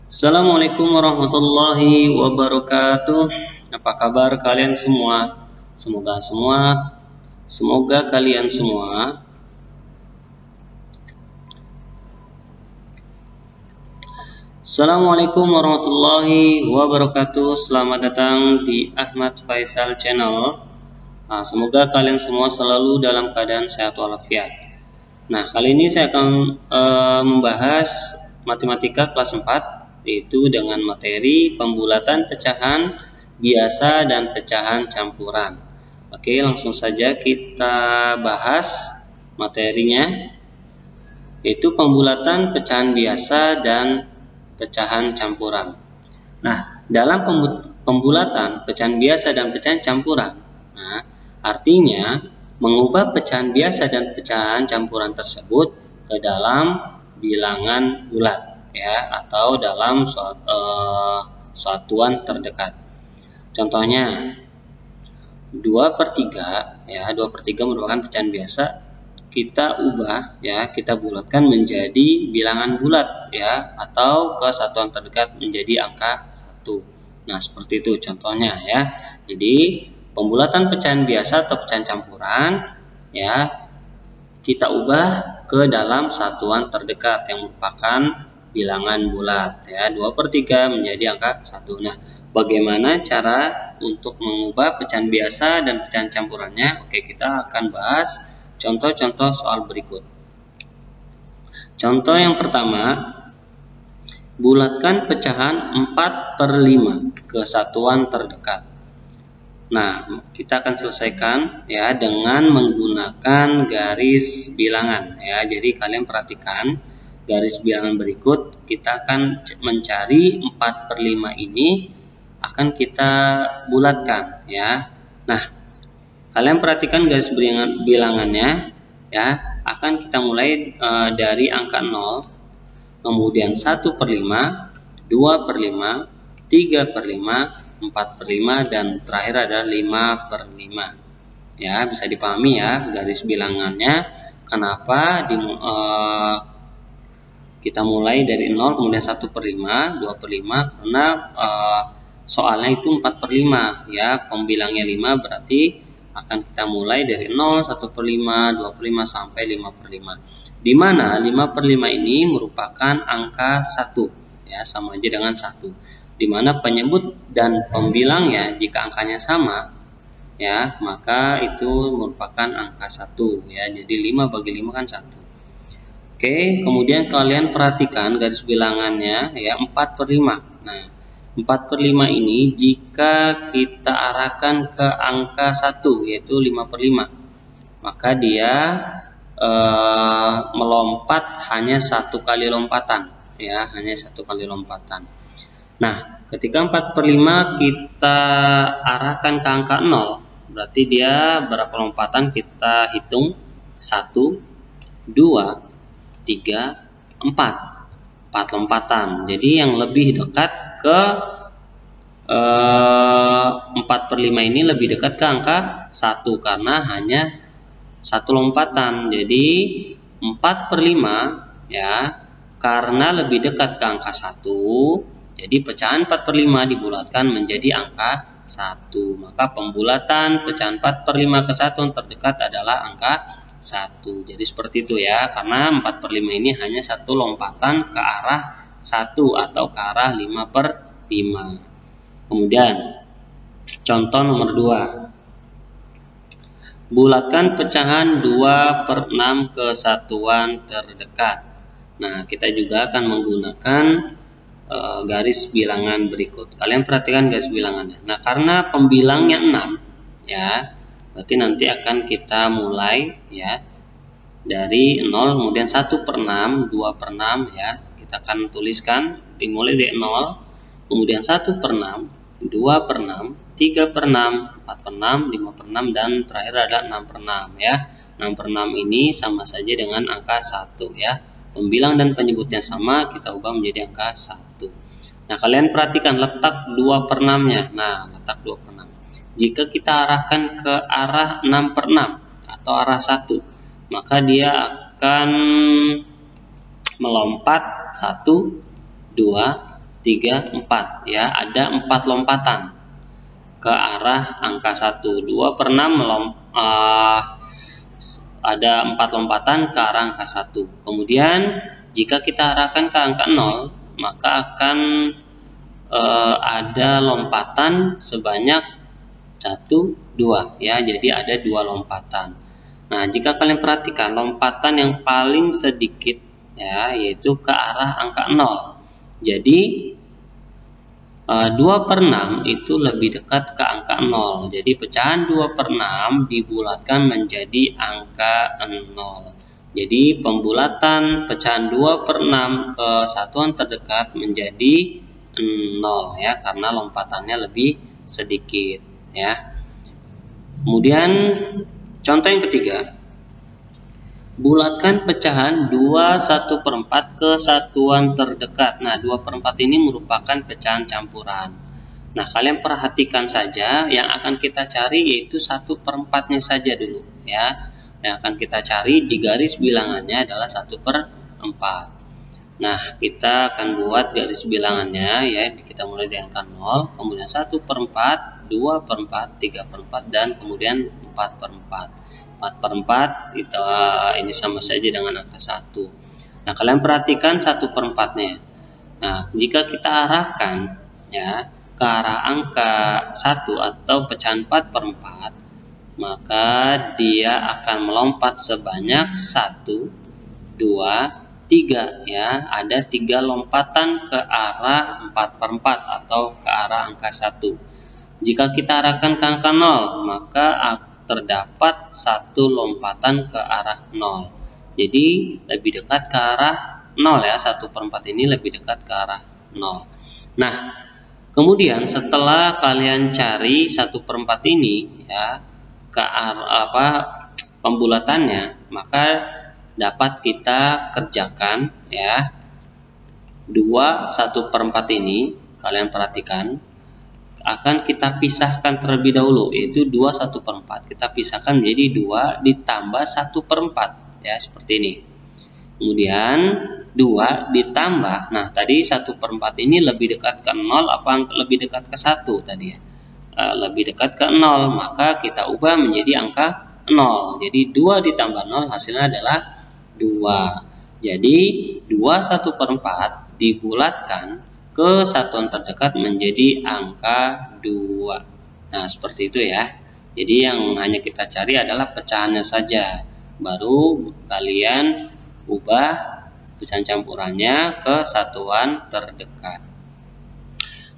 Assalamualaikum warahmatullahi wabarakatuh. Apa kabar kalian semua? Semoga kalian semua Assalamualaikum warahmatullahi wabarakatuh. Selamat datang di Ahmad Faisal Channel. Semoga kalian semua selalu dalam keadaan sehat walafiat. Nah, kali ini saya akan membahas matematika kelas 4, yaitu dengan materi pembulatan pecahan biasa dan pecahan campuran. Oke, langsung saja kita bahas materinya, yaitu pembulatan pecahan biasa dan pecahan campuran. Nah, dalam pembulatan pecahan biasa dan pecahan campuran, artinya mengubah pecahan biasa dan pecahan campuran tersebut ke dalam bilangan bulat, ya, atau dalam satuan terdekat. Contohnya 2/3, ya, 2/3 merupakan pecahan biasa. Kita ubah, ya, kita bulatkan menjadi bilangan bulat, ya, atau ke satuan terdekat menjadi angka 1. Nah, seperti itu contohnya, ya. Jadi pembulatan pecahan biasa atau pecahan campuran, ya, kita ubah ke dalam satuan terdekat yang merupakan bilangan bulat, ya. 2/3 menjadi angka 1. Nah, bagaimana cara untuk mengubah pecahan biasa dan pecahan campurannya? Oke, kita akan bahas contoh-contoh soal berikut. Contoh yang pertama, bulatkan pecahan 4/5 ke satuan terdekat. Nah, kita akan selesaikan, ya, dengan menggunakan garis bilangan, ya. Jadi kalian perhatikan garis bilangan berikut. Kita akan mencari 4/5 ini akan kita bulatkan, ya. Nah, kalian perhatikan garis bilangannya, ya. Akan kita mulai dari angka 0, kemudian 1/5, 2/5, 3/5, 4/5, dan terakhir adalah 5/5. Ya, bisa dipahami, ya, garis bilangannya. Kenapa kita mulai dari 0, kemudian 1/5, 2/5, karena soalnya itu 4/5, ya. Pembilangnya 5, berarti akan kita mulai dari 0, 1/5, 2/5 sampai 5/5. Di mana 5/5 ini merupakan angka 1, ya, sama aja dengan 1. Di mana penyebut dan pembilangnya jika angkanya sama, ya, maka itu merupakan angka 1, ya. Jadi 5 bagi 5 kan 1. Oke, kemudian kalian perhatikan garis bilangannya, ya, 4/5. Nah, 4/5 ini jika kita arahkan ke angka 1, yaitu 5/5, maka dia melompat hanya 1 kali lompatan, ya, hanya 1 kali lompatan. Nah, ketika 4/5 kita arahkan ke angka 0, berarti dia berapa lompatan? Kita hitung 1, 2, 3, 4. 4 lompatan. Jadi yang lebih dekat ke 4/5 ini lebih dekat ke angka 1 karena hanya 1 lompatan. Jadi 4/5, ya, karena lebih dekat ke angka 1, jadi pecahan 4/5 dibulatkan menjadi angka 1. Maka pembulatan pecahan 4/5 ke satuan terdekat adalah angka 1. Jadi seperti itu, ya, karena 4/5 ini hanya 1 lompatan ke arah 1 atau ke arah 5/5. Kemudian contoh nomor 2, bulatkan pecahan 2/6 ke satuan terdekat. Nah, kita juga akan menggunakan garis bilangan berikut. Kalian perhatikan garis bilangannya. Nah, karena pembilangnya 6, ya, berarti nanti akan kita mulai, ya, dari 0, kemudian 1/6, 2/6, ya. Kita akan tuliskan dimulai dari 0, kemudian 1/6, 2/6, 3/6, 4/6, 5/6, dan terakhir adalah 6/6, ya. 6/6 ini sama saja dengan angka 1, ya. Pembilang dan penyebutnya sama, kita ubah menjadi angka 1. Nah, kalian perhatikan letak 2/6-nya. Nah, letak 2/6. Jika kita arahkan ke arah 6/6 atau arah 1, maka dia akan melompat 1, 2, 3, 4 ya, ada 4 lompatan ke arah angka 1. 2 per 6 ada 4 lompatan ke arah angka 1. Kemudian jika kita arahkan ke angka 0, maka akan ada lompatan sebanyak 1, 2 ya, jadi ada 2 lompatan. Nah, jika kalian perhatikan lompatan yang paling sedikit ya, yaitu ke arah angka 0. Jadi 2 per 6 itu lebih dekat ke angka 0. Jadi pecahan 2 per 6 dibulatkan menjadi angka 0. Jadi pembulatan pecahan 2 per 6 ke satuan terdekat menjadi 0 ya, karena lompatannya lebih sedikit ya. Kemudian contoh yang ketiga, bulatkan pecahan 2 1/4 ke satuan terdekat. Nah, 2 per 4 ini merupakan pecahan campuran. Nah, kalian perhatikan saja, yang akan kita cari yaitu 1/4-nya saja dulu ya. Yang akan kita cari di garis bilangannya adalah 1/4. Nah, kita akan buat garis bilangannya ya. Kita mulai dari angka 0, kemudian 1/4, 2/4, 3/4, dan kemudian 4/4. 4/4 ini sama saja dengan angka 1. Nah, kalian perhatikan 1/4-nya. Nah, jika kita arahkan ya ke arah angka 1 atau pecahan 4/4, maka dia akan melompat sebanyak 1, 2, 3 ya. Ada 3 lompatan ke arah 4/4 atau ke arah angka 1. Jika kita arahkan ke angka 0, maka terdapat 1 lompatan ke arah 0. Jadi lebih dekat ke arah 0 ya, 1/4 ini lebih dekat ke arah 0. Nah, kemudian setelah kalian cari 1/4 ini ya ke arah pembulatannya, maka dapat kita kerjakan ya. 2 1/4 ini kalian perhatikan akan kita pisahkan terlebih dahulu, yaitu 2 1/4. Kita pisahkan menjadi 2 ditambah 1/4 ya, seperti ini. Kemudian 2 ditambah, nah tadi 1/4 ini lebih dekat ke 0 apa lebih dekat ke 1 tadi ya? Lebih dekat ke 0, maka kita ubah menjadi angka 0. Jadi 2 ditambah 0 hasilnya adalah 2. Jadi 2 1/4 dibulatkan ke satuan terdekat menjadi angka 2. Nah, seperti itu ya. Jadi yang hanya kita cari adalah pecahannya saja. Baru kalian ubah pecahan campurannya ke satuan terdekat.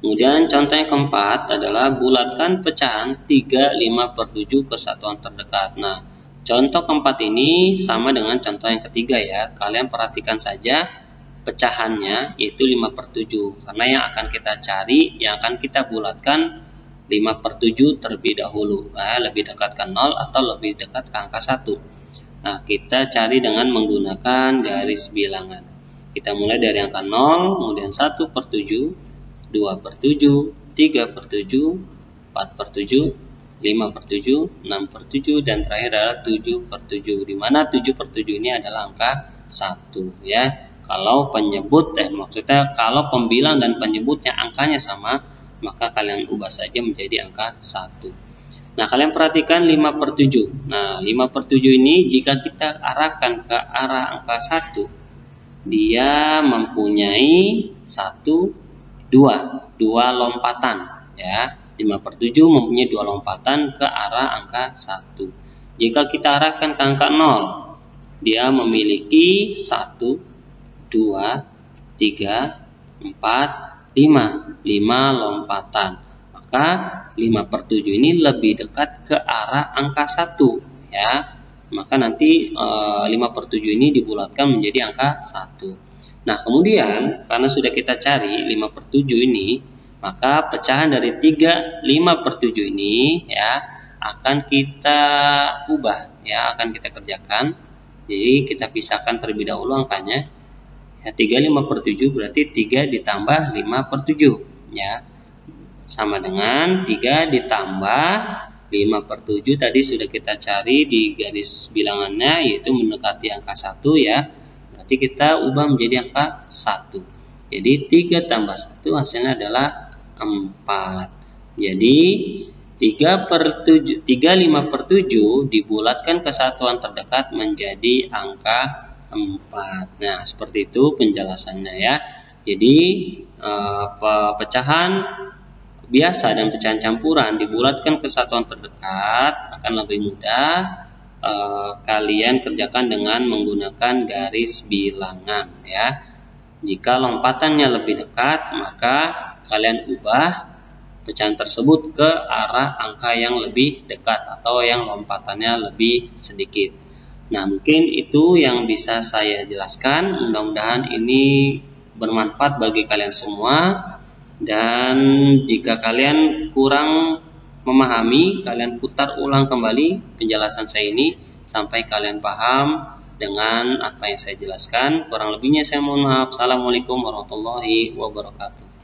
Kemudian contoh yang keempat adalah bulatkan pecahan 3 5/7 ke satuan terdekat. Nah, contoh keempat ini sama dengan contoh yang ketiga ya. Kalian perhatikan saja pecahannya yaitu 5/7, karena yang akan kita cari, yang akan kita bulatkan 5/7 terlebih dahulu, lebih dekat ke 0 atau lebih dekat ke angka 1. Nah, kita cari dengan menggunakan garis bilangan. Kita mulai dari angka 0, kemudian 1/7, 2/7, 3/7, 4/7, 5/7, 6/7, dan terakhir adalah 7/7, di mana 7/7 ini adalah angka 1 ya. Kalau penyebut maksudnya kalau pembilang dan penyebutnya angkanya sama, maka kalian ubah saja menjadi angka 1. Nah, kalian perhatikan 5/7. Nah, 5/7 ini jika kita arahkan ke arah angka 1, dia mempunyai 1, 2 lompatan ya. 5/7 mempunyai 2 lompatan ke arah angka 1. Jika kita arahkan ke angka 0, dia memiliki 1, 2, 3, 4, 5 lompatan. Maka 5/7 ini lebih dekat ke arah angka 1 ya. Maka nanti 5/7 ini dibulatkan menjadi angka 1. Nah, kemudian karena sudah kita cari 5/7 ini, maka pecahan dari 3 5/7 ini ya akan kita ubah ya, akan kita kerjakan. Jadi kita pisahkan terlebih dahulu angkanya. 3 5/7 berarti 3 ditambah 5/7 ya, sama dengan 3 ditambah 5/7 tadi sudah kita cari di garis bilangannya, yaitu mendekati angka 1 ya. Berarti kita ubah menjadi angka 1. Jadi 3 tambah 1 hasilnya adalah 4. Jadi 5/7 dibulatkan ke satuan terdekat menjadi angka 4. Nah, seperti itu penjelasannya ya. Jadi pecahan biasa dan pecahan campuran dibulatkan ke satuan terdekat akan lebih mudah kalian kerjakan dengan menggunakan garis bilangan ya. Jika lompatannya lebih dekat, maka kalian ubah pecahan tersebut ke arah angka yang lebih dekat atau yang lompatannya lebih sedikit. Nah, mungkin itu yang bisa saya jelaskan. Mudah-mudahan ini bermanfaat bagi kalian semua. Dan jika kalian kurang memahami, kalian putar ulang kembali penjelasan saya ini sampai kalian paham dengan apa yang saya jelaskan. Kurang lebihnya saya mohon maaf. Assalamualaikum warahmatullahi wabarakatuh.